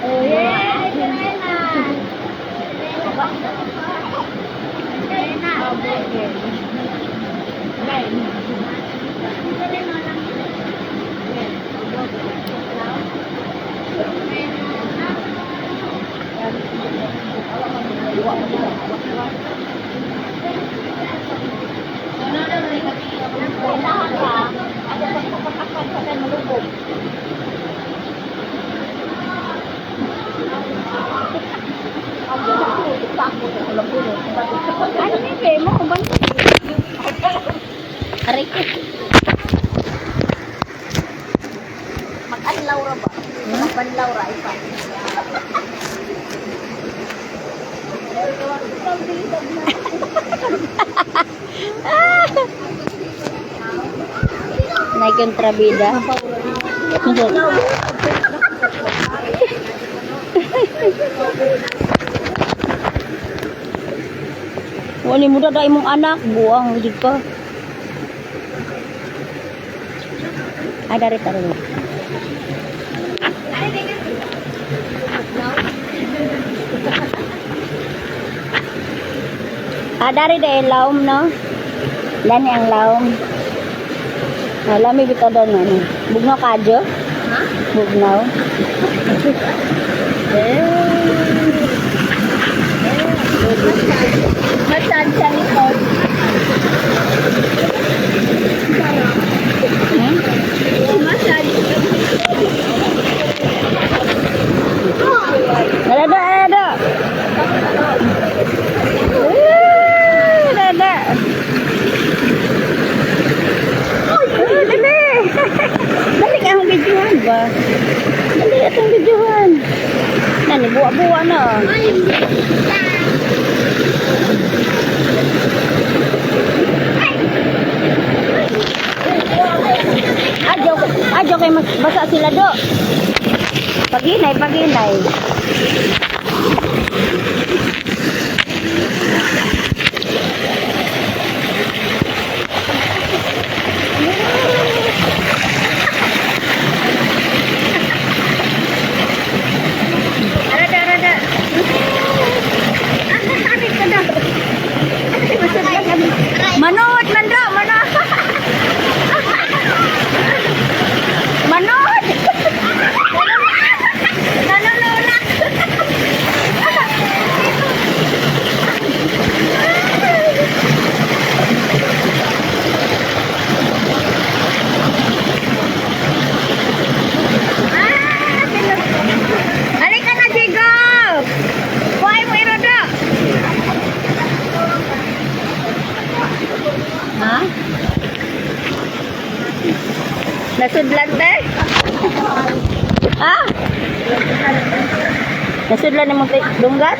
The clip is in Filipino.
Oh, yeah, ano ni Bemo? Aray ko. Mag-anlaw ra ba? Mag-anlaw ra ipa. Naik kontrabida. Wali muda dai mong anak, buang gid ka. Ada rin tayo. Ada rin dahil laom, no? Lani ang laom. Lami bitaw doon, ano? Bugnaw kadyo? Ha? Bugnaw. Masan siya nito? Masan. Ada. Dali ka ang videohan ba? Dali atong videohan. Nani, buwa-buwa na. Adyo kay magbasa sila do. Paginay. Manot, mandra, manot. Manot. Nanulunat. Halika na, Jigo. Buhay mo, Irodo. Ha? Nasudlan ba? Ha? Nasudlan ni mo dunggat?